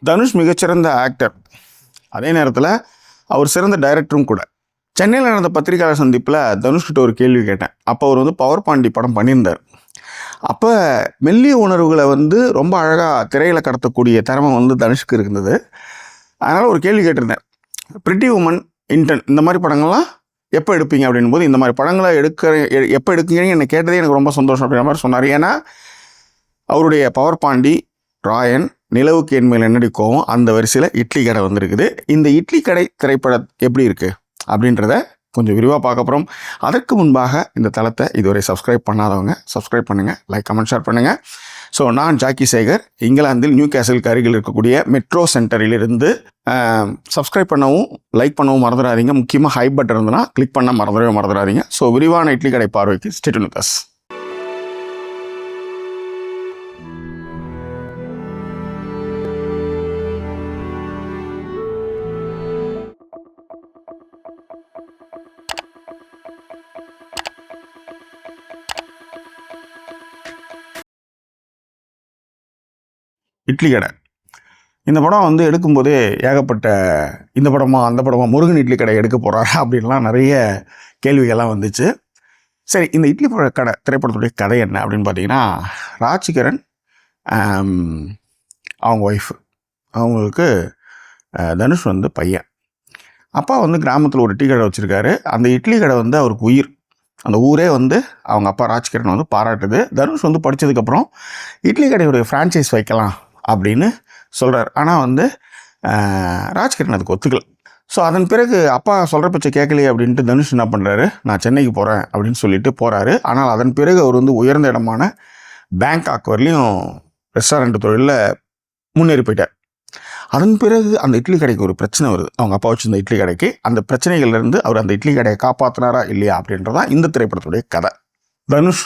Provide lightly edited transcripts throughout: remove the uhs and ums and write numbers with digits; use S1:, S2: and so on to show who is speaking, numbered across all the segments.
S1: தனுஷ் மிகச்சிறந்த ஆக்டர், அதே நேரத்தில் அவர் சிறந்த டைரக்டரும் கூட. சென்னையில் நடந்த பத்திரிகையாளர் சந்திப்பில் தனுஷ்கிட்ட ஒரு கேள்வி கேட்டேன். அப்போ அவர் பவர் பாண்டி படம் பண்ணியிருந்தார். அப்போ மெல்லிய உணர்வுகளை ரொம்ப அழகாக திரையில் கடத்தக்கூடிய திறமை தனுஷ்க்கு இருந்தது. அதனால் ஒரு கேள்வி கேட்டிருந்தேன். பிரிட்டி உமன், இன்டர்ன் இந்த மாதிரி படங்கள்லாம் எப்போ எடுப்பீங்க அப்படின் போது, இந்த மாதிரி படங்களை எப்போ எடுக்கிறீங்கன்னு என்னை கேட்டதே எனக்கு ரொம்ப சந்தோஷம் அப்படின்ற மாதிரி சொன்னார். ஏன்னா அவருடைய பவர் பாண்டி, ராயன், நிலவுக்கு என்மையில் என்னடி கோவம், அந்த வரிசையில் இட்லி கடை வந்திருக்குது. இந்த இட்லி கடை திரைப்படம் எப்படி இருக்குது அப்படின்றத கொஞ்சம் விரிவாக பார்க்க போகிறோம். அதற்கு முன்பாக இந்த தளத்தை இதுவரை சப்ஸ்கிரைப் பண்ணாதவங்க சப்ஸ்கிரைப் பண்ணுங்கள், லைக், கமெண்ட், ஷேர் பண்ணுங்கள். ஸோ நான் ஜாக்கி சேகர், இங்கிலாந்தில் நியூ கேசலுக்கு அருகில் இருக்கக்கூடிய மெட்ரோ சென்டரிலிருந்து. சப்ஸ்கிரைப் பண்ணவும் லைக் பண்ணவும் மறந்துடாதீங்க. முக்கியமாக ஹை பட்டன் இருந்ததுன்னா கிளிக் பண்ண மறந்துடாதீங்க. ஸோ விரிவான இட்லி கடை பார்வைக்கு stay tune with us. Idli கடை இந்த படம் எடுக்கும்போதே ஏகப்பட்ட இந்த படமா அந்த படமா, முருகன் இட்லி கடை எடுக்க போகிறாரா அப்படின்லாம் நிறைய கேள்விகள்லாம் வந்துச்சு. சரி, இந்த இட்லி கடை திரைப்படத்துடைய கதை என்ன அப்படின்னு பார்த்தீங்கன்னா, ராஜ்கிரண் அவங்க ஒய்ஃபு, அவங்களுக்கு தனுஷ் பையன். அப்பா கிராமத்தில் ஒரு இட்லி கடை வச்சுருக்காரு. அந்த இட்லி கடை அவருக்கு உயிர். அந்த ஊரே அவங்க அப்பா ராஜ்கிரண் பாராட்டுது. தனுஷ் படித்ததுக்கப்புறம் இட்லி கடையுடைய ஃப்ரான்ச்சைஸ் வைக்கலாம் அப்படின்னு சொல்கிறார். ஆனால் ராஜ்கிரண் அதுக்கு ஒத்துக்கல. ஸோ அதன் பிறகு அப்பா சொல்கிற பட்சம் கேட்கலையே அப்படின்ட்டு தனுஷ் என்ன பண்ணுறாரு, நான் சென்னைக்கு போகிறேன் அப்படின்னு சொல்லிட்டு போகிறாரு. ஆனால் அதன் பிறகு அவர் உயர்ந்த இடமான பேங்காக் வரலையும் ரெஸ்டாரண்ட் தொழிலில் முன்னேறி போயிட்டார். அதன் பிறகு அந்த இட்லி கடைக்கு ஒரு பிரச்சனை வருது. அவங்க அப்பா வச்சுருந்த இட்லி கடைக்கு. அந்த பிரச்சனைகள்லேருந்து அவர் அந்த இட்லி கடையை காப்பாற்றினாரா இல்லையா அப்படின்றதான் இந்த திரைப்படத்துடைய கதை. தனுஷ்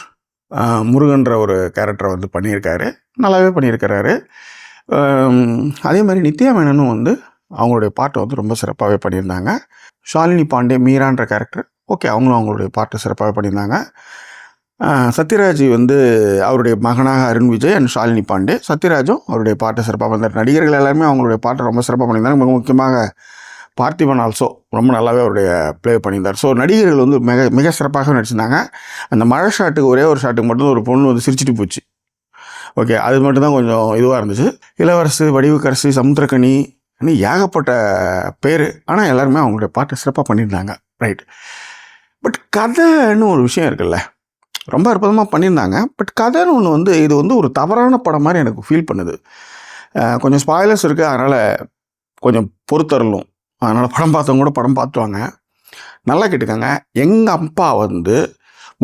S1: முருகன்ற ஒரு கேரக்டரை பண்ணியிருக்காரு, நல்லாவே பண்ணியிருக்கிறாரு. அதே மாதிரி நித்யா மேனனும் அவங்களுடைய பாட்டை ரொம்ப சிறப்பாகவே பண்ணியிருந்தாங்க. ஷாலினி பாண்டே, மீரான்ற கேரக்டர் ஓகே, அவங்களும் அவங்களுடைய பாட்டை சிறப்பாகவே பண்ணியிருந்தாங்க. சத்யராஜ் அவருடைய மகனாக அருண் விஜய் அண்ட் ஷாலினி பாண்டே, சத்யராஜும் அவருடைய பாட்டை சிறப்பாக பண்ணியிருந்தார். நடிகர்கள் எல்லாருமே அவங்களுடைய பாட்டை ரொம்ப சிறப்பாக பண்ணியிருந்தாங்க. மிக முக்கியமாக பார்த்திபன் ஆல்சோ ரொம்ப நல்லாவே அவருடைய ப்ளே பண்ணியிருந்தார். ஸோ நடிகர்கள் மிக மிக சிறப்பாக நடிச்சிருந்தாங்க. அந்த மழை ஷாட்டுக்கு ஒரே ஒரு ஷாட்டுக்கு மட்டும் ஒரு பொண்ணு சிரிச்சிட்டு போச்சு. ஓகே, அது மட்டும்தான் கொஞ்சம் இதுவாக இருந்துச்சு. இளவரசு, வடிவுக்கரசி, சமுத்திரக்கனி, ஏகப்பட்ட பேர். ஆனால் எல்லாருமே அவங்களுடைய பாட்டை சிறப்பாக பண்ணியிருந்தாங்க. ரைட். பட் கதைன்னு ஒரு விஷயம் இருக்குல்ல, ரொம்ப அற்புதமாக பண்ணியிருந்தாங்க. பட் கதைன்னு ஒன்று இது ஒரு தவறான படம் மாதிரி எனக்கு ஃபீல் பண்ணுது. கொஞ்சம் ஸ்பாய்லர்ஸ் இருக்குது, அதனால் கொஞ்சம் பொறுத்தரலும். அதனால் படம் பார்த்தவங்க கூட படம் பார்த்துவாங்க. நல்லா கேட்டுக்காங்க. எங்கள் அப்பா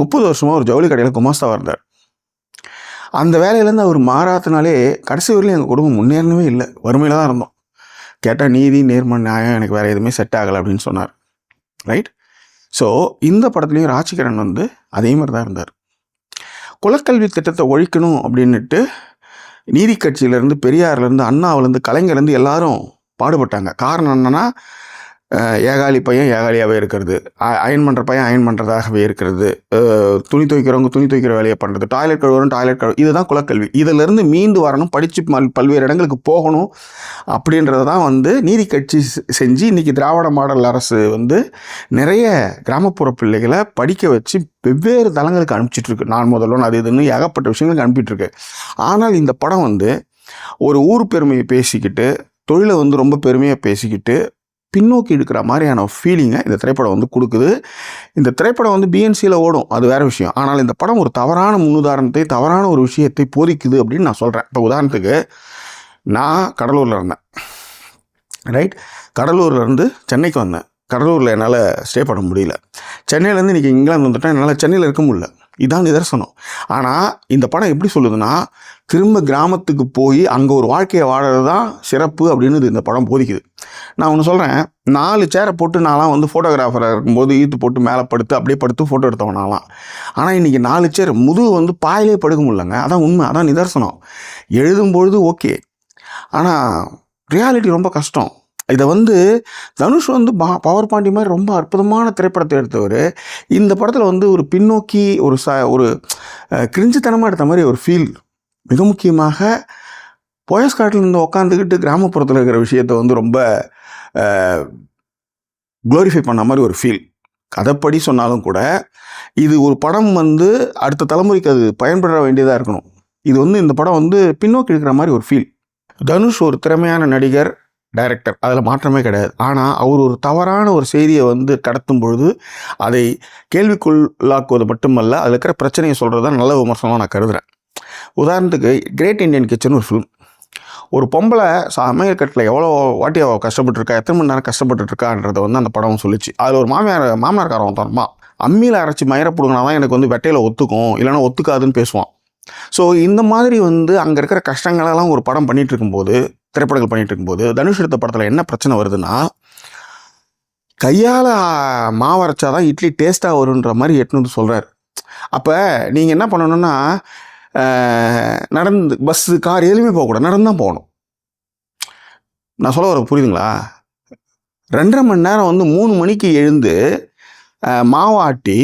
S1: 30 வருஷமாக ஒரு ஜவுளி கடையில் குமாஸ்தாவாக இருந்தார். அந்த வேலையிலேருந்து அவர் மாறாத்தினாலே கடைசி வரையிலும் எங்கள் குடும்பம் முன்னேறவே இல்லை, வறுமையில் தான் இருந்தோம். கேட்டால் நீதி, நேர்ம, நியாயம், எனக்கு வேறு எதுவுமே செட் ஆகலை அப்படின்னு சொன்னார். ரைட். ஸோ இந்த படத்துலேயும் ராஜ்கிரண் அதே மாதிரி தான் இருந்தார். குலக்கல்வி திட்டத்தை ஒழிக்கணும் அப்படின்ட்டு நீதி கட்சியிலேருந்து, பெரியார்லேருந்து, அண்ணாவிலேருந்து, கலைஞர்லேருந்து எல்லாரும் பாடுபட்டாங்க. காரணம் என்னென்னா, ஏகாலி பையன் ஏகாலியாகவே இருக்கிறது, அயன் பண்ணுற பையன் அயன் பண்ணுறதாகவே இருக்கிறது, துணி துவைக்கிறவங்க துணி துவைக்கிற வேலையை பண்ணுறது, டாய்லெட் கழுவுறோம், இதுதான் குலக்கல்வி. இதிலேருந்து மீண்டு வரணும், படித்து பல்வேறு இடங்களுக்கு போகணும் அப்படின்றது தான் நீதி கட்சி செஞ்சு இன்றைக்கி திராவிட மாடல் அரசு நிறைய கிராமப்புற பிள்ளைகளை படிக்க வச்சு வெவ்வேறு தளங்களுக்கு அனுப்பிச்சிட்ருக்கு. நான் முதல்ல அது இதுன்னு ஏகப்பட்ட விஷயங்களுக்கு அனுப்பிட்டுருக்கு. ஆனால் இந்த படம் ஒரு ஊர் பெருமையை பேசிக்கிட்டு, தொழிலை ரொம்ப பெருமையாக பேசிக்கிட்டு பின்னோக்கி எடுக்கிற மாதிரியான ஃபீலிங்கை இந்த திரைப்படம் கொடுக்குது. இந்த திரைப்படம் பிஎன்சியில் ஓடும், அது வேறு விஷயம். ஆனால் இந்த படம் ஒரு தவறான முன்னுதாரணத்தை, தவறான ஒரு விஷயத்தை போதிக்குது அப்படின்னு நான் சொல்கிறேன். இப்போ உதாரணத்துக்கு, நான் கடலூரில் இருந்தேன். ரைட். கடலூர்லேருந்து சென்னைக்கு வந்தேன். கடலூரில் என்னால் ஸ்டே பண்ண முடியல. சென்னையிலேருந்து இன்றைக்கி இங்கிலாந்து வந்துட்டேன், என்னால் சென்னையில் இருக்க முடியல. இதான் நிதர்சனம். ஆனால் இந்த படம் எப்படி சொல்லுதுன்னா, திரும்ப கிராமத்துக்கு போய் அங்கே ஒரு வாழ்க்கையை வாழறது தான் சிறப்பு அப்படின்னு இந்த படம் போதிக்குது. நான் ஒன்று சொல்கிறேன், 4 சேரை போட்டு நான்லாம் ஃபோட்டோகிராஃபராக இருக்கும்போது ஈத்து போட்டு மேலே படுத்து அப்படியே படுத்து ஃபோட்டோ எடுத்தவனாலாம். ஆனால் இன்றைக்கி 4 சேர் முதுகு பாயிலே படுக்க முடியலங்க. அதான் உண்மை, அதான் நிதர்சனம். எழுதும்பொழுது ஓகே, ஆனால் ரியாலிட்டி ரொம்ப கஷ்டம். இதை தனுஷ் பவர் பாண்டி மாதிரி ரொம்ப அற்புதமான திரைப்படத்தை எடுத்தவர் இந்த படத்தில் ஒரு பின்னோக்கி ஒரு கிரிஞ்சுத்தனமாக எடுத்த மாதிரி ஒரு ஃபீல். மிக முக்கியமாக போயஸ் காட்டில் இருந்து உட்காந்துக்கிட்டு கிராமப்புறத்தில் இருக்கிற விஷயத்த வந்து ரொம்ப க்ளோரிஃபை பண்ண மாதிரி ஒரு ஃபீல். கதைப்படி சொன்னாலும் கூட இது ஒரு படம் வந்து அடுத்த தலைமுறைக்கு அது பயன்பட வேண்டியதாக இருக்கணும். இது வந்து இந்த படம் வந்து பின்னோக்கி இருக்கிற மாதிரி ஒரு ஃபீல். தனுஷ் ஒரு திறமையான நடிகர், டைரக்டர், அதில் மாற்றமே கிடையாது. ஆனால் அவர் ஒரு தவறான ஒரு செய்தியை வந்து கடத்தும் பொழுது அதை கேள்விக்குள்ளாக்குவது மட்டுமல்ல, அதில் இருக்கிற பிரச்சனையை சொல்கிறது தான் நல்ல விமர்சனமாக நான் கருதுகிறேன். உதாரணத்துக்கு கிரேட் இண்டியன் கிச்சன் ஒரு ஃபிலிம். ஒரு பொம்பளை சமையல் கட்டில் எவ்வளோ வாட்டி அவள் கஷ்டப்பட்டுருக்கா, எத்தனை மணி நேரம் கஷ்டப்பட்டுருக்கான்றதை வந்து அந்த படம் சொல்லிச்சு. அதில் ஒரு மாமனார்காரன் தரமா அம்மியில் அரைச்சி மயிரை பிடுங்கினா தான் எனக்கு வந்து வெட்டையில் ஒத்துக்கும், இல்லைன்னா ஒத்துக்காதுன்னு பேசுவான். ஸோ இந்த மாதிரி வந்து அங்கே இருக்கிற கஷ்டங்களெல்லாம் ஒரு படம் பண்ணிகிட்டு இருக்கும்போது, திரைப்படங்கள் பண்ணிகிட்டு இருக்கும்போது, தனுஷ் எடுத்த படத்தில் என்ன பிரச்சனை வருதுன்னா, கையால் மாவு அரைச்சா தான் இட்லி டேஸ்ட்டாக வருன்ற மாதிரி எட்டுன்னு சொல்கிறார். அப்போ நீங்கள் என்ன பண்ணணுன்னா, நடந்து பஸ்ஸு கார் எதுவுமே போகக்கூடாது, நடந்து தான் போகணும். நான் சொல்ல வர புரியுதுங்களா? 2.5 மணி நேரம் வந்து 3 மணிக்கு எழுந்து மாவாட்டி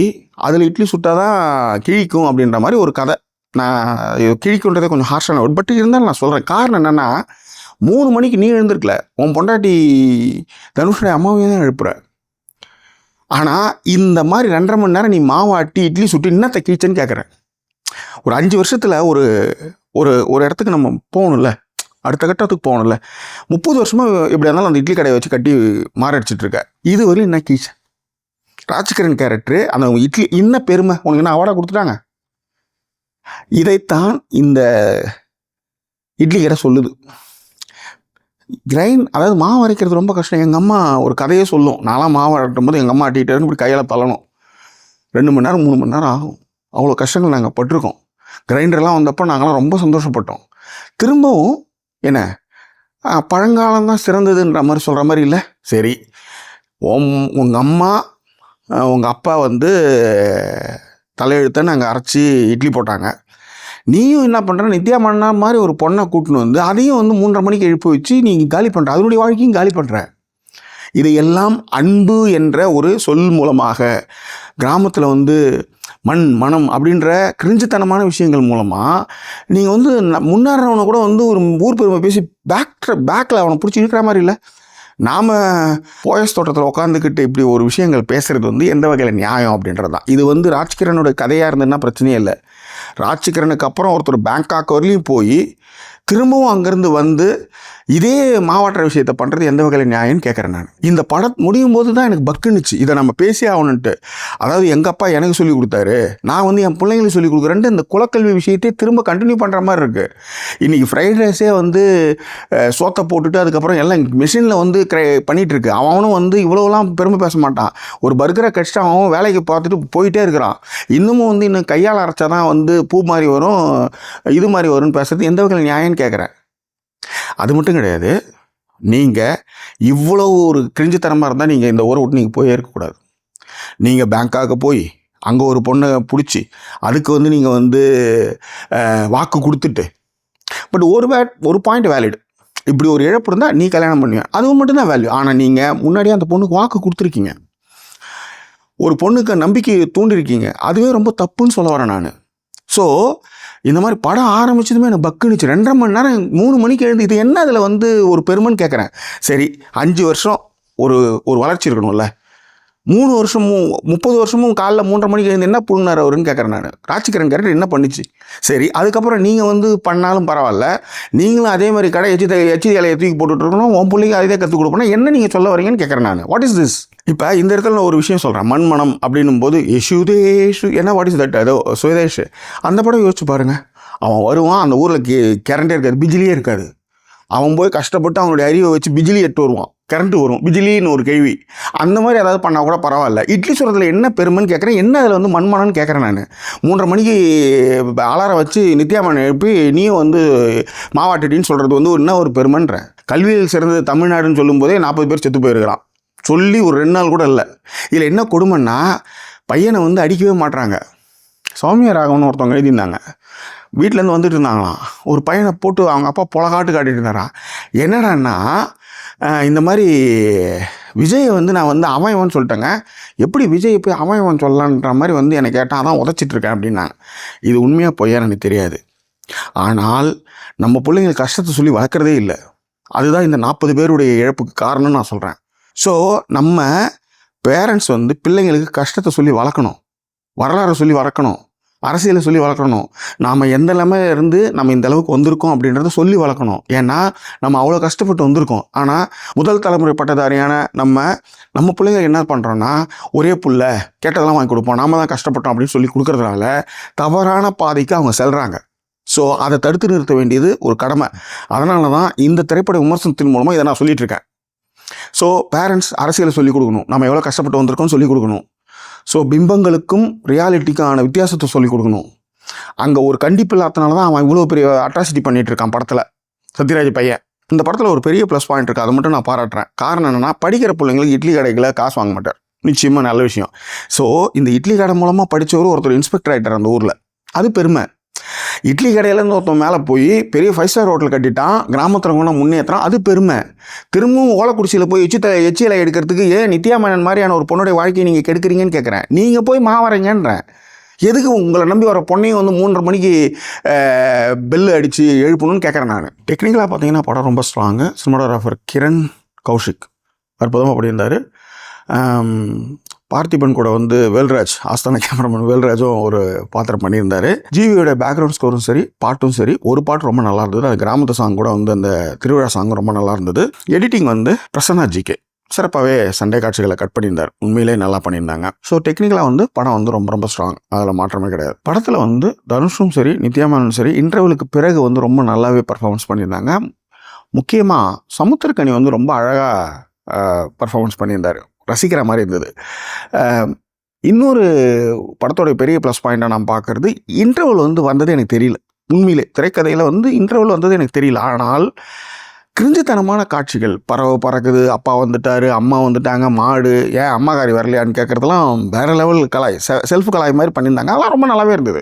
S1: அதில் இட்லி சுட்டால் தான் கிழிக்கும் அப்படின்ற மாதிரி ஒரு கதை. நான் கிழிக்குன்றதே கொஞ்சம் ஹார்ஷான வேர்ட், பட் இருந்தாலும் நான் சொல்கிறேன். காரணம் என்னென்னா, 3 மணிக்கு நீ எழுந்திருக்கல, உன் பொண்டாட்டி தனுஷுடைய அம்மாவையும் தான் எழுப்புற. ஆனால் இந்த மாதிரி 2.5 மணி நேரம் நீ மாவாட்டி இட்லி சுட்டு இன்னத்தை கிழிச்சேன்னு கேட்குறேன். ஒரு 5 வருஷத்தில் ஒரு ஒரு ஒரு இடத்துக்கு நம்ம போகணும்ல, அடுத்த கட்டத்துக்கு போகணும்ல. 30 வருஷமாக எப்படி இருந்தாலும் அந்த இட்லி கடையை வச்சு கட்டி மாரடிச்சிட்டு இருக்க. இது வரையும் என்ன கீழ் ராஜ்கிரண் கேரக்டரு அந்த இட்லி என்ன பெருமை உனக்கு என்ன அவார்டாக கொடுத்துட்டாங்க. இதைத்தான் இந்த இட்லி கடை சொல்லுது. அதாவது மாவு அரைக்கிறது ரொம்ப கஷ்டம். எங்கள் அம்மா ஒரு கதையே சொல்லும். நான்லாம் மாவு அரைக்கும் போது எங்கள் அம்மா ஆட்டிகிட்டே இப்படி கையால் தள்ளணும். 2 மணி நேரம் 3 மணி நேரம் ஆகும். அவ்வளோ கஷ்டங்கள் நாங்கள் பட்டிருக்கோம். கிரைண்டர்லாம் வந்தப்போ நாங்களாம் ரொம்ப சந்தோஷப்பட்டோம். திரும்பவும் என்ன பழங்காலம்தான் சிறந்ததுன்ற மாதிரி சொல்கிற மாதிரி இல்லை. சரி, உங்கள் அம்மா உங்கள் அப்பா வந்து தலையெழுத்தை நாங்கள் அரைச்சி இட்லி போட்டாங்க. நீயும் என்ன பண்ணுற, நித்யா மன்னா மாதிரி ஒரு பொண்ணை கூட்டின்னு வந்து அதையும் வந்து 3:30 மணிக்கு எழுப்பி வச்சு நீங்கள் காலி பண்ணுற, அதனுடைய வாழ்க்கையும் காலி பண்ணுற. இதையெல்லாம் அன்பு என்ற ஒரு சொல் மூலமாக, கிராமத்தில் வந்து மண் மனம் அப்படின்ற கிரிஞ்சுத்தனமான விஷயங்கள் மூலமாக நீங்கள் வந்து முன்னேறவனை கூட வந்து ஒரு ஊர் பெருமை பேசி பேக்கில் அவனை பிடிச்சி இருக்கிற மாதிரி இல்லை. நாம் போயஸ் தோட்டத்தில் உட்காந்துக்கிட்டு இப்படி ஒரு விஷயங்கள் பேசுகிறது வந்து எந்த வகையில் நியாயம் அப்படின்றது தான். இது வந்து ராஜ்கிரனோட கதையாக இருந்ததுன்னா பிரச்சனையே இல்லை. ராஜ்கிரனுக்கு அப்புறம் ஒருத்தர் பேங்காக் வரலையும் போய் திரும்பவும் அங்கேருந்து வந்து இதே மாவாட்டுற விஷயத்தை பண்ணுறது எந்த வகையில் நியாயம்னு கேட்குறேன் நான். இந்த படம் முடியும் போது தான் எனக்கு பக்குன்னுச்சு, இதை நம்ம பேசி ஆகணுன்ட்டு. அதாவது எங்கள் அப்பா எனக்கு சொல்லிக் கொடுத்தாரு, நான் வந்து என் பிள்ளைங்களுக்கு சொல்லிக் கொடுக்குறேன்ட்டு இந்த குலக்கல்வி விஷயத்தையே திரும்ப கண்டினியூ பண்ணுற மாதிரி இருக்குது. இன்றைக்கி ஃப்ரைட் ரைஸே வந்து சோத்தை போட்டுட்டு அதுக்கப்புறம் எல்லாம் மிஷினில் வந்து பண்ணிகிட்ருக்கு. அவனும் வந்து இவ்வளோலாம் பெருமை பேச மாட்டான். ஒரு பர்கரை கடிச்சிட்டு அவன் வேலைக்கு பார்த்துட்டு போயிட்டே இருக்கிறான். இன்னமும் வந்து இன்னும் கையால் அரைச்சா தான் வந்து பூ மாதிரி வரும், இது மாதிரி வரும்னு பேசுறது எந்த வகையில் நியாயம்னு கேட்குறேன். அது மட்டும் கிடையாது, நீங்கள் இவ்வளோ ஒரு கிரிஞ்சுத்தனமாக இருந்தால் நீங்கள் இந்த ஊரை விட்டு நீங்கள் போயே இருக்கக்கூடாது. நீங்கள் பேங்காக போய் அங்கே ஒரு பொண்ணை பிடிச்சி அதுக்கு வந்து நீங்கள் வந்து வாக்கு கொடுத்துட்டு, பட் ஒரு பாயிண்ட் வேலிடு, இப்படி ஒரு இழப்பு இருந்தால் நீ கல்யாணம் பண்ணுவேன், அது மட்டும்தான் வேல்யூ. ஆனால் நீங்கள் முன்னாடியே அந்த பொண்ணுக்கு வாக்கு கொடுத்துருக்கீங்க, ஒரு பொண்ணுக்கு நம்பிக்கை தூண்டிருக்கீங்க, அதுவே ரொம்ப தப்புன்னு சொல்ல வரேன் நான். ஸோ இந்த மாதிரி படம் ஆரம்பிச்சதுமே எனக்கு பக்குனுச்சு. 2.5 மணி நேரம் 3 மணிக்கு எழுந்து இது என்ன அதில் வந்து ஒரு பெருமைன்னு கேட்குறேன். சரி, 5 வருஷம் ஒரு வளர்ச்சி இருக்கணும்ல. 3 வருஷமும் 30 வருஷமும் காலைல 3:30 மணிக்கு எழுந்து என்ன புழுனார் அவருன்னு கேட்குறேன் நான். ராஜ்கிரண் கேரக்டர் என்ன பண்ணிச்சு? சரி, அதுக்கப்புறம் நீங்கள் வந்து பண்ணாலும் பரவாயில்ல, நீங்களும் அதே மாதிரி கடை எச்சி இலையை தூக்கி போட்டுட்டு இருக்கணும், உன் பிள்ளைங்க அதே கற்றுக் கொடுக்கணும், என்ன நீங்கள் சொல்ல வரீங்கன்னு கேட்குறேன் நான். What is this? இப்போ இந்த இடத்துல நான் ஒரு விஷயம் சொல்கிறேன். மண்மனம் அப்படின்னும் போது யசுதேஷு என்ன வாட் இஸ் தட், அதோ சுயதேஷ், அந்த படம் யோசிச்சு பாருங்கள். அவன் வருவான், அந்த ஊரில் கரண்டே இருக்காது, பிஜிலியே இருக்காது. அவன் போய் கஷ்டப்பட்டு அவனுடைய அறிவை வச்சு பிஜிலி எட்டு வருவான், கரண்ட்டு வரும், பிஜிலின்னு ஒரு கேள்வி. அந்த மாதிரி ஏதாவது பண்ணால் கூட பரவாயில்ல. இட்லி சுடுறதுல என்ன பெருமைன்னு கேட்குறேன். என்ன அதில் வந்து மண்மனன்னு கேட்குறேன் நான். 3:30 மணிக்கு அலாரம் வச்சு நித்யாமன் எழுப்பி நீயும் வந்து மாவாட்டின்னு சொல்கிறது வந்து என்ன ஒரு பெருமைன்றேன். கல்வியில் சிறந்தது தமிழ்நாடுன்னு சொல்லும்போதே 40 பேர் செத்து போயிருக்கிறான், சொல்லி ஒரு 2 நாள் கூட இல்லை. இதில் என்ன கொடுமைன்னா, பையனை வந்து அடிக்கவே மாட்டுறாங்க. சௌமியா ராகவன் ஒருத்தவங்க எழுதியிருந்தாங்க, வீட்டிலேருந்து வந்துட்டு இருந்தாங்களாம். ஒரு பையனை போட்டு அவங்க அப்பா பொலகாட்டு காட்டிட்டு இருந்தாரான். என்னடான்னா, இந்த மாதிரி விஜயை வந்து நான் வந்து அவன் சொல்லிட்டேங்க, எப்படி விஜய் போய் அவன் சொல்லலான்ற மாதிரி வந்து என்னை கேட்டால் தான் உதச்சிட்ருக்கேன் அப்படின்னாங்க. இது உண்மையாக பொய்யா எனக்கு தெரியாது. ஆனால் நம்ம பிள்ளைங்களுக்கு கஷ்டத்தை சொல்லி வளர்க்குறதே இல்லை. அதுதான் இந்த 40 பேருடைய இழப்புக்கு காரணம்னு நான் சொல்கிறேன். ஸோ நம்ம பேரண்ட்ஸ் வந்து பிள்ளைங்களுக்கு கஷ்டத்தை சொல்லி வளர்க்கணும், வரலாறு சொல்லி வளர்க்கணும், அரசியலை சொல்லி வளர்க்கணும். நாம் எந்த நிலைமையில இருந்து நம்ம இந்த அளவுக்கு வந்திருக்கோம் அப்படின்றத சொல்லி வளர்க்கணும். ஏன்னா நம்ம அவ்வளோ கஷ்டப்பட்டு வந்திருக்கோம். ஆனால் முதல் தலைமுறை பட்டதாரியான நம்ம பிள்ளைங்க என்ன பண்ணுறோன்னா, ஒரே புள்ள கேட்டதெல்லாம் வாங்கி கொடுப்போம், நாம தான் கஷ்டப்பட்டோம் அப்படின்னு சொல்லி கொடுக்கறதுனால தவறான பாதைக்கு அவங்க செல்கிறாங்க. ஸோ அதை தடுத்து நிறுத்த வேண்டியது ஒரு கடமை. அதனால தான் இந்த திரைப்பட விமர்சனத்தின் மூலமாக இதை நான் சொல்லிட்டு இருக்கேன். ஸோ பேரண்ட்ஸ் அரசியலை சொல்லிக் கொடுக்கணும், நம்ம எவ்வளோ கஷ்டப்பட்டு வந்திருக்கோம்னு சொல்லிக் கொடுக்கணும். ஸோ பிம்பங்களுக்கும் ரியாலிட்டிக்கான வித்தியாசத்தை சொல்லிக் கொடுக்கணும். அங்கே ஒரு கண்டிப்பு இல்லாதனால தான் அவன் இவ்வளோ பெரிய அட்ராசிட்டி பண்ணிட்டு இருக்கான் படத்தில். சத்யராஜ் பையன் இந்த படத்தில் ஒரு பெரிய ப்ளஸ் பாயிண்ட் இருக்குது, அதை மட்டும் நான் பாராட்டுறேன். காரணம் என்னென்னா, படிக்கிற பிள்ளைங்களுக்கு இட்லி கடைகளை காசு வாங்க மாட்டார், நிச்சயமாக நல்ல விஷயம். ஸோ இந்த இட்லி கடை மூலமாக ஒருத்தர் இன்ஸ்பெக்டர் ஆகிட்டார் அந்த ஊரில், அது பெருமை. இட்லி கடையிலேருந்து ஒருத்தன் மேலே போய் பெரிய 5 ஸ்டார் ஹோட்டல் கட்டிட்டான், கிராமத்தில் கூட முன்னேற்றான், அது பெருமை. திரும்பவும் ஓலக்குடிச்சியில் போய் எச்சியில் எடுக்கிறதுக்கு ஏன் நித்யா மேனன் மாதிரியான ஒரு பொண்ணுடைய வாழ்க்கையை நீங்கள் கெடுக்குறீங்கன்னு கேட்குறேன். நீங்கள் போய் மாவரீங்கன்றேன். எதுக்கு உங்களை நம்பி வர பொண்ணையும் வந்து 3:30 மணிக்கு பெல்லு அடித்து எழுப்பணும்னு கேட்குறேன் நான். டெக்னிக்கலாக பார்த்தீங்கன்னா படம் ரொம்ப ஸ்ட்ராங்கு. சினிமாட்டோகிராஃபர் கிரண் கௌஷிக் அற்புதமாக பண்ணியிருந்தார். பார்த்திபன் கூட வந்து வேல்ராஜ், ஆஸ்தான கேமராமேன் வேல்ராஜும் ஒரு பாத்திரம் பண்ணியிருந்தார். ஜிவியோட பேக்ரவுண்ட் ஸ்கோரும் சரி, பாட்டும் சரி, ஒரு பாட்டு ரொம்ப நல்லா இருந்தது. அது கிராமத்து சாங் கூட வந்து அந்த திருவிழா சாங் ரொம்ப நல்லா இருந்தது. எடிட்டிங் வந்து பிரசன்னா ஜிகே சிறப்பாகவே சண்டை காட்சிகளை கட் பண்ணியிருந்தார், உண்மையிலே நல்லா பண்ணியிருந்தாங்க. ஸோ டெக்னிக்கலாக வந்து படம் வந்து ரொம்ப ரொம்ப ஸ்ட்ராங், அதில் மாற்றமே கிடையாது. படத்தில் வந்து தனுஷும் சரி, நித்யா மேனனும் சரி, இன்டர்வலுக்கு பிறகு வந்து ரொம்ப நல்லாவே பர்ஃபார்மன்ஸ் பண்ணியிருந்தாங்க. முக்கியமாக சமுத்திரக்கனி வந்து ரொம்ப அழகாக பர்ஃபார்மன்ஸ் பண்ணியிருந்தார், ரசிக்கிற மாதிரி இருந்தது. இன்னொரு படத்தோடைய பெரிய ப்ளஸ் பாயிண்டாக நான் பார்க்குறது, இன்டர்வல் வந்து வந்தது எனக்கு தெரியல. உண்மையிலே திரைக்கதையில் வந்து இன்டர்வல் வந்தது எனக்கு தெரியல. ஆனால் கிரிஞ்சுத்தனமான காட்சிகள், பறவை பறக்குது, அப்பா வந்துட்டார், அம்மா வந்துட்டாங்க, மாடு, ஏன் அம்மாக்காரி வரலையான்னு கேட்குறதுலாம் வேறு லெவல் கலாய், செல்ஃப் கலாய் மாதிரி பண்ணியிருந்தாங்க. அதெல்லாம் ரொம்ப நல்லாவே இருந்தது.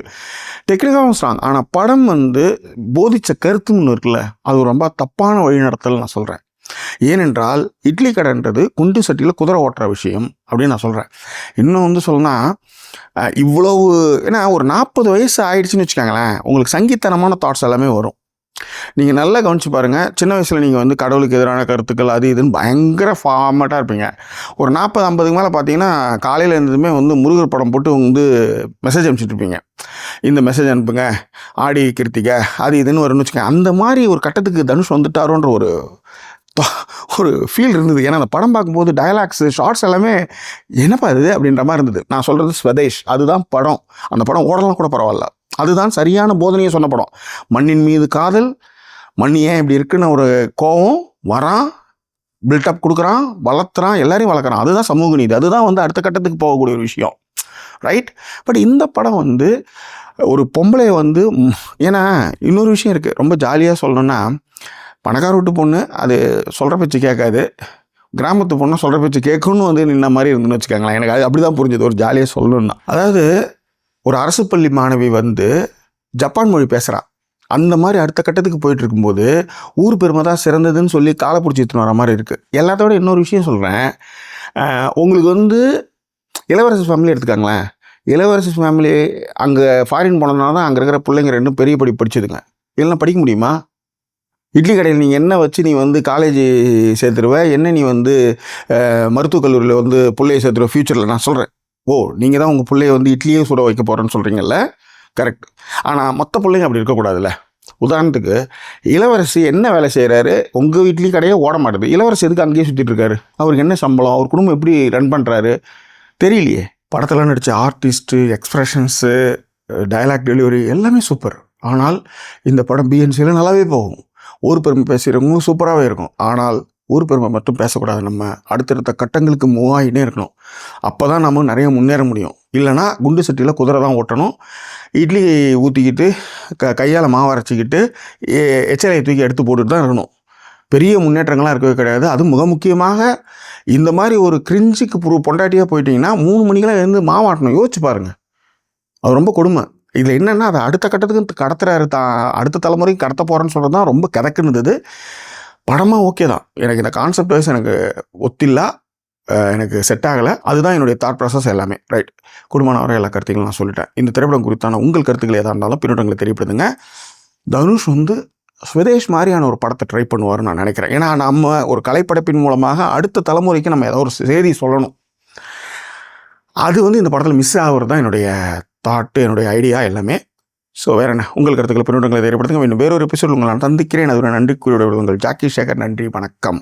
S1: டெக்னிக்காகவும் ஸ்ட்ராங். ஆனால் படம் வந்து போதிச்ச கருத்துன்னு இருக்குல்ல, அது ரொம்ப தப்பான வழிநடத்தல் நான் சொல்கிறேன். ஏனென்றால் இட்லி கடைன்றது குண்டு சட்டியில் குதிரை ஓட்டுற விஷயம் அப்படின்னு நான் சொல்கிறேன். இன்னும் வந்து சொல்லணும்னா, இவ்வளவு ஏன்னா ஒரு 40 வயசு ஆயிடுச்சுன்னு வச்சுக்கோங்களேன், உங்களுக்கு சங்கீத்தனமான தாட்ஸ் எல்லாமே வரும். நீங்கள் நல்லா கவனித்து பாருங்கள். சின்ன வயசில் நீங்கள் வந்து கடவுளுக்கு எதிரான கருத்துக்கள் அது இதுன்னு பயங்கர ஃபார்மட்டாக இருப்பீங்க. ஒரு 40-50க்கு மேலே பார்த்தீங்கன்னா, காலையில் இருந்ததுமே வந்து முருகர் படம் போட்டு வந்து மெசேஜ் அனுப்பிச்சிட்ருப்பீங்க. இந்த மெசேஜ் அனுப்புங்க, ஆடி கிருத்திகை அது இதுன்னு வரும்னு வச்சுக்கோங்க. அந்த மாதிரி ஒரு கட்டத்துக்கு தனுஷ் வந்துட்டாரோன்ற ஒரு ஃபீல் இருந்தது. ஏன்னா அந்த படம் பார்க்கும்போது டயலாக்ஸு, ஷார்ட்ஸ் எல்லாமே என்னப்பா இது அப்படின்ற மாதிரி இருந்தது. நான் சொல்கிறது ஸ்வதேஷ், அதுதான் படம். அந்த படம் ஓடலாம் கூட பரவாயில்ல, அதுதான் சரியான போதனையை சொன்ன படம். மண்ணின் மீது காதல், மண் ஏன் இப்படி இருக்குன்னு ஒரு கோவம் வரான், பில்டப் கொடுக்குறான், வளர்த்துறான், எல்லாரையும் வளர்க்குறான். அதுதான் சமூக நீதி, அதுதான் வந்து அடுத்த கட்டத்துக்கு போகக்கூடிய ஒரு விஷயம், ரைட்? பட் இந்த படம் வந்து ஒரு பொம்பளையை வந்து, ஏன்னா இன்னொரு விஷயம் இருக்குது, ரொம்ப ஜாலியாக சொல்லணுன்னா, பணக்கார வீட்டு பொண்ணு அது சொல்கிற பேச்சு கேட்காது, கிராமத்து பொண்ணு சொல்கிற பேச்சு கேட்கணும்னு வந்து நின்ன மாதிரி இருந்துன்னு வச்சுக்கோங்களேன். எனக்கு அது அப்படி தான் புரிஞ்சது, ஒரு ஜாலியாக சொல்லணும்னா. அதாவது ஒரு அரசு பள்ளி மாணவி வந்து ஜப்பான் மொழி பேசுகிறான், அந்த மாதிரி அடுத்த கட்டத்துக்கு போயிட்டு இருக்கும்போது ஊர் பெருமை தான் சிறந்ததுன்னு சொல்லி காலை பிடிச்சி எடுத்துன்னு வர மாதிரி இருக்குது. எல்லாத்தோட இன்னொரு விஷயம் சொல்கிறேன், உங்களுக்கு வந்து இளவரசி ஃபேமிலி எடுத்துக்காங்களேன். இளவரசி ஃபேமிலி அங்கே ஃபாரின் போனதுனால தான் அங்கே இருக்கிற பிள்ளைங்க ரெண்டும் பெரிய படிச்சதுங்க. இல்லைன்னா படிக்க முடியுமா? இட்லி கடையில் நீங்கள் என்ன வச்சு நீ வந்து காலேஜ் சேர்த்துருவ, என்ன நீ வந்து மருத்துவக் கல்லூரியில் வந்து பிள்ளையை சேர்த்துருவ ஃப்யூச்சரில்? நான் சொல்கிறேன், ஓ நீங்கள் தான் உங்கள் பிள்ளைய வந்து இட்லியே சுட வைக்க போகிறேன்னு சொல்கிறீங்கல்ல, கரெக்ட். ஆனால் மொத்த பிள்ளைங்க அப்படி இருக்கக்கூடாதுல்ல. உதாரணத்துக்கு இளவரசி என்ன வேலை செய்கிறாரு, உங்கள் இட்லி கடையே ஓட மாட்டுது, இளவரசி எதுக்கு அங்கேயே சுற்றிட்டு இருக்காரு? அவருக்கு என்ன சம்பளம், அவர் குடும்பம் எப்படி ரன் பண்ணுறாரு தெரியலையே. படத்தில் நடித்த ஆர்டிஸ்ட்டு, எக்ஸ்ப்ரெஷன்ஸு, டயலாக் டெலிவரி எல்லாமே சூப்பர். ஆனால் இந்த படம் பிஎன்சியில் நல்லாவே போகும். ஊர் பெருமை பேசுகிறவங்களும் சூப்பராகவே இருக்கும். ஆனால் ஊர் பெருமை மட்டும் பேசக்கூடாது, நம்ம அடுத்தடுத்த கட்டங்களுக்கு மூவ் ஆகிட்டே இருக்கணும். அப்போ தான் நம்ம நிறைய முன்னேற முடியும். இல்லைனா குண்டு சட்டியில் குதிரை தான் ஓட்டணும், இட்லி ஊற்றிக்கிட்டு கையால் மாவு அரைச்சிக்கிட்டு எச்சலையை தூக்கி எடுத்து போட்டுட்டு தான் இருக்கணும். பெரிய முன்னேற்றங்கள்லாம் இருக்கவே கிடையாது. அது மிக முக்கியமாக இந்த மாதிரி ஒரு கிரிஞ்சுக்கு பொண்டாட்டியாக போயிட்டீங்கன்னா 3 மணிக்கெல்லாம் எழுந்து மாவாட்டணும். யோசிச்சு பாருங்கள், அது ரொம்ப கொடுமை. இதில் என்னென்னா, அதை அடுத்த கட்டத்துக்கு கடத்துறாரு தான், அடுத்த தலைமுறைக்கு கடத்த போகிறேன்னு சொல்கிறது தான் ரொம்ப கிடக்குன்னுது. படமாக ஓகே தான், எனக்கு இந்த கான்செப்ட் வைஸ் எனக்கு ஒத்தில்லா, எனக்கு செட் ஆகலை. அதுதான் என்னுடைய தாட் ப்ராசஸ் எல்லாமே, ரைட். குடும்பமான வரை எல்லா கருத்துக்களும் நான் சொல்லிட்டேன். இந்த திரைப்படம் குறித்தான உங்கள் கருத்துக்கள் எதாக இருந்தாலும் பின்னோட்டங்களை தெரியப்படுத்துங்க. தனுஷ் வந்து ஸ்வதேஷ் மாதிரியான ஒரு படத்தை ட்ரை பண்ணுவார்னு நான் நினைக்கிறேன். ஏன்னா நம்ம ஒரு கலைப்படைப்பின் மூலமாக அடுத்த தலைமுறைக்கு நம்ம ஏதோ ஒரு செய்தி சொல்லணும். அது வந்து இந்த படத்தில் மிஸ் ஆகிறது தான் என்னுடைய தாட்டு, என்னுடைய ஐடியா எல்லாமே. ஸோ வேறு என்ன, உங்கள் கருத்துக்களை பின்னோட்டங்களை தெரியப்படுத்துங்க. இன்னும் வேறொரு எபிசோட் உங்களை நான் சந்திக்கிறேன். அது ஒரு நன்றி கூறிய உங்கள் ஜாக்கி சேகர். நன்றி, வணக்கம்.